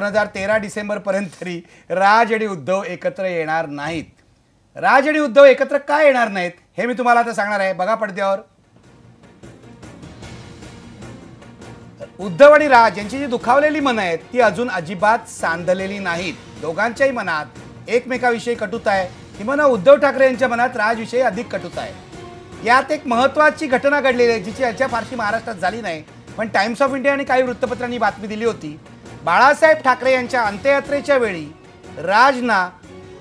2013 डिसेंबरपर्यंत तरी राज आणि उद्धव एकत्र येणार नाहीत. राज आणि उद्धव एकत्र का येणार नाहीत हे मी तुम्हाला आता सांगणार आहे. बघा पडद्यावर उद्धव आणि राज यांची जी दुखावलेली मनं आहेत ती अजून अजिबात सांधलेली नाहीत. दोघांच्याही मनात एकमेकाविषयी कटुता आहे. किंवा उद्धव ठाकरे यांच्या मनात राजविषयी अधिक कटुता आहे. यात एक महत्त्वाची घटना घडलेली आहे जिची चर्चा फारशी महाराष्ट्रात झाली नाही, पण टाइम्स ऑफ इंडिया आणि काही वृत्तपत्रांनी बातमी दिली होती. बाळासाहेब ठाकरे यांच्या अंत्ययात्रेच्या वेळी राजना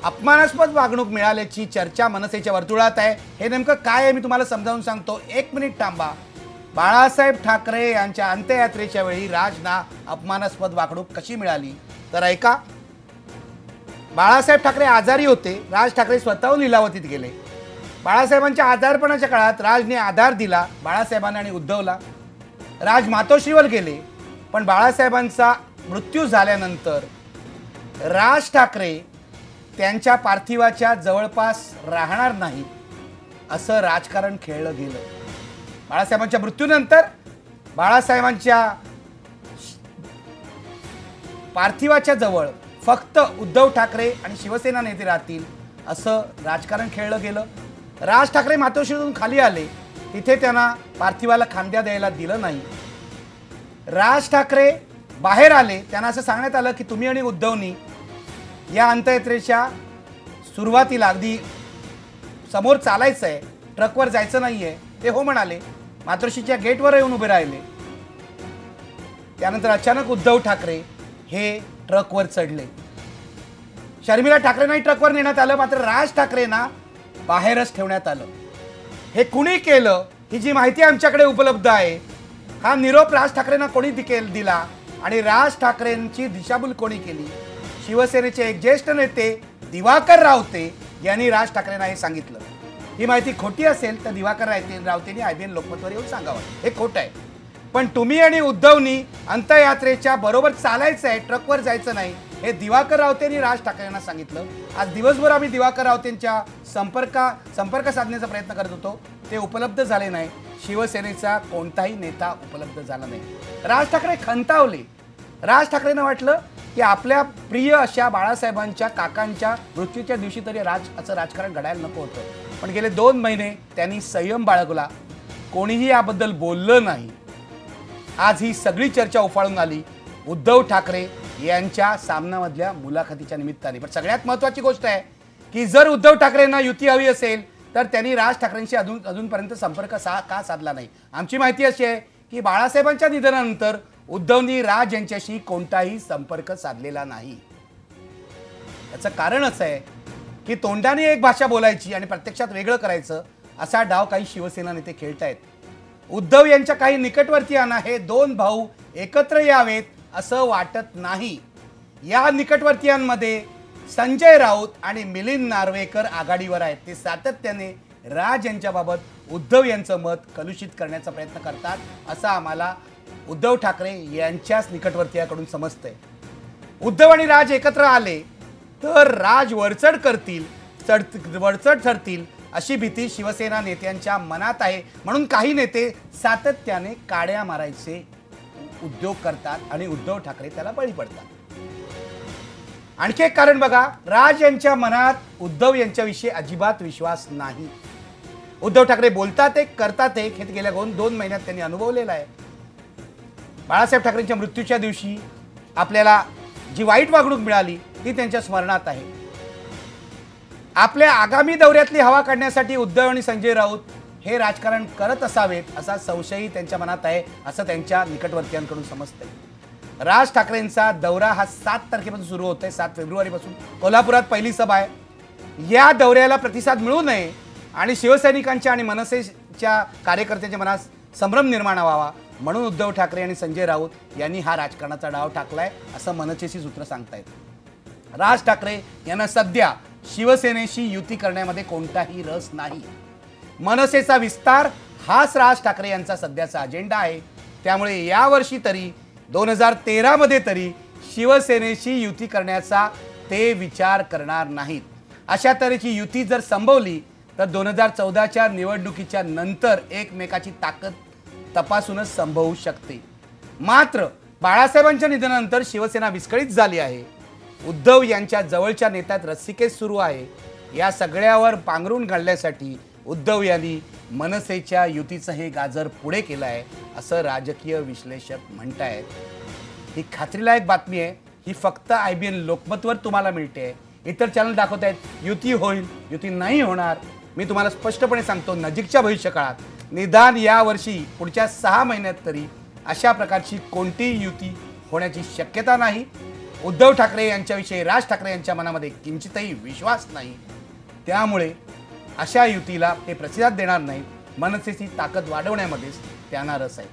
अपमानास्पद वागणूक मिळाल्याची चर्चा मनसेच्या वर्तुळात आहे. हे नेमकं काय आहे मी तुम्हाला समजावून सांगतो. एक मिनिट थांबा. बाळासाहेब ठाकरे यांच्या अंत्ययात्रेच्या वेळी राजना अपमानास्पद वागणूक कशी मिळाली तर ऐका. बाळासाहेब ठाकरे आजारी होते. राज ठाकरे स्वतःहून लिलावतीत गेले. बाळासाहेबांच्या आजारपणाच्या काळात राजने आधार दिला बाळासाहेबांना आणि उद्धवला. राज मातोश्रीवर गेले, पण बाळासाहेबांचा मृत्यू झाल्यानंतर राज ठाकरे त्यांच्या पार्थिवाच्या जवळपास राहणार नाही असं राजकारण खेळलं गेलं. बाळासाहेबांच्या मृत्यूनंतर बाळासाहेबांच्या पार्थिवाच्या जवळ फक्त उद्धव ठाकरे आणि शिवसेना नेते राहतील असं राजकारण खेळलं गेलं. राज ठाकरे मातोश्रीतून खाली आले, तिथे त्यांना पार्थिवाला खांद्या द्यायला दिलं नाही. राज ठाकरे बाहेर आले, त्यांना असं सांगण्यात आलं की तुम्ही आणि उद्धवनी या अंत्ययात्रेच्या सुरुवातीला अगदी समोर चालायचं आहे, ट्रकवर जायचं नाही आहे. ते हो म्हणाले. मातोश्रीच्या गेटवर येऊन उभे राहिले. त्यानंतर अचानक उद्धव ठाकरे हे ट्रकवर चढले. शर्मिला ठाकरेंनाही ट्रकवर नेण्यात आलं, मात्र राज ठाकरेंना बाहेरच ठेवण्यात आलं. हे कुणी केलं ही जी माहिती आमच्याकडे उपलब्ध आहे. हा निरोप राज ठाकरेंना कोणी दिला आणि राज ठाकरेंची दिशाभूल कोणी केली. शिवसेनेचे एक ज्येष्ठ नेते दिवाकर रावते यांनी राज ठाकरेंना हे सांगितलं. ही माहिती खोटी असेल तर दिवाकर रावतेंनी IBN लोकमतवर येऊन सांगावं. हे खोटं आहे. पण तुम्ही आणि उद्धवनी अंत्ययात्रेच्या बरोबर चालायचं आहे, ट्रकवर जायचं नाही हे दिवाकर रावतेंनी राज ठाकरेंना सांगितलं. आज दिवसभर आम्ही दिवाकर रावतेंच्या संपर्क साधण्याचा प्रयत्न करत होतो, ते उपलब्ध झाले नाही. शिवसेनेचा कोणताही नेता उपलब्ध झाला नाही. राज ठाकरे खंतावले. राज ठाकरेंना वाटलं की आपल्या प्रिय अशा बाळासाहेबांच्या काकांच्या मृत्यूच्या दिवशी तरी असं राजकारण घडायला नको होतं. पण गेले 2 महिने त्यांनी संयम बाळगला. कोणीही याबद्दल बोललं नाही. आज ही सगळी चर्चा उफाळून आली उद्धव ठाकरे यांच्या सामनामधल्या मुलाखतीच्या निमित्ताने. पण सगळ्यात महत्त्वाची गोष्ट आहे की जर उद्धव ठाकरेंना युती हवी असेल तर त्यांनी राज ठाकरेंशी अजूनपर्यंत संपर्क का साधला नाही. आमची माहिती अशी आहे की बाळासाहेबांच्या निधनानंतर उद्धवनी राज यांच्याशी कोणताही संपर्क साधलेला नाही. याचं कारणच आहे की तोंडाने एक भाषा बोलायची आणि प्रत्यक्षात वेगळं करायचं असा डाव काही शिवसेना नेते खेळतायत. उद्धव यांच्या काही निकटवर्तीयांना हे 2 भाऊ एकत्र यावेत असं वाटत नाही. या निकटवर्तीयांमध्ये संजय राऊत आणि मिलिंद नार्वेकर आघाडीवर आहेत. ते सातत्याने राज यांच्याबाबत उद्धव यांचं मत कलुषित करण्याचा प्रयत्न करतात असं आम्हाला उद्धव ठाकरे यांच्याच निकटवर्तीयाकडून समजतंय. उद्धव आणि राज एकत्र आले तर राज वरचढ ठरतील अशी भीती शिवसेना नेत्यांच्या मनात आहे. म्हणून काही नेते सातत्याने काड्या मारायचे उद्योग करतात आणि उद्धव ठाकरे त्याला बळी पडतात. आणखी एक कारण बघा. राज यांच्या मनात उद्धव यांच्याविषयी अजिबात विश्वास नाही. उद्धव ठाकरे बोलतात एक, करतात एक, हे गेल्या 2 महिन्यात त्यांनी अनुभवलेलं आहे. बाळासाहेब ठाकरेंच्या मृत्यूच्या दिवशी आपल्याला जी वाईट वागणूक मिळाली ती त्यांच्या स्मरणात आहे. आपल्या आगामी दौऱ्यातली हवा काढण्यासाठी उद्धव आणि संजय राऊत हे राजकारण करत असावेत असा संशयही त्यांच्या मनात आहे असं त्यांच्या निकटवर्तीयांकडून समजतंय. राज ठाकरेंचा दौरा हा 7 तारखेपासून सुरू होतोय. 7 फेब्रुवारीपासून कोल्हापुरात पहिली सभा आहे. या दौऱ्याला प्रतिसाद मिळू नये आणि शिवसैनिकांच्या आणि मनसेच्या कार्यकर्त्यांच्या मनात संभ्रम निर्माण व्हावा म्हणून उद्धव ठाकरे आणि संजय राऊत यांनी हा राजकारणाचा डाव टाकलाय असं मनसेची सूत्र सांगतायत. राज ठाकरे यांना सध्या शिवसेनेशी युती करण्यामध्ये कोणताही रस नाही. मनसेचा विस्तार हाच राज ठाकरे यांचा सध्याचा अजेंडा आहे. त्यामुळे यावर्षी तरी 2013 मध्ये तरी शिवसेनेशी युती करण्याचा ते विचार करणार नाहीत. अशा तऱ्हेची युती जर संभवली तर 2014च्या निवडणुकीच्या नंतर एकमेकाची ताकद तपासूनच संभवू शकते. मात्र बाळासाहेबांच्या निधनानंतर शिवसेना विस्कळीत झाली आहे. उद्धव यांच्या जवळच्या नेत्यात रस्सीकेस सुरू आहे. या सगळ्यावर पांघरून घालण्यासाठी उद्धव यांनी मनसेच्या युतीचं हे गाजर पुढे केलं आहे असं राजकीय विश्लेषक म्हणतायत. ही खात्रीलायक बातमी आहे. ही फक्त IBN लोकमतवर तुम्हाला मिळते. इतर चॅनल दाखवत आहेत युती होईल, युती नाही होणार. मी तुम्हाला स्पष्टपणे सांगतो, नजीकच्या भविष्यकाळात निदान यावर्षी पुढच्या 6 महिन्यात तरी अशा प्रकारची कोणतीही युती होण्याची शक्यता नाही. उद्धव ठाकरे यांच्याविषयी राज ठाकरे यांच्या मनामध्ये किंचितही विश्वास नाही. त्यामुळे अशा युतीला ते प्रतिसाद देणार नाहीत. मनसेची ताकद वाढवण्यामध्येच त्यांना रस आहे.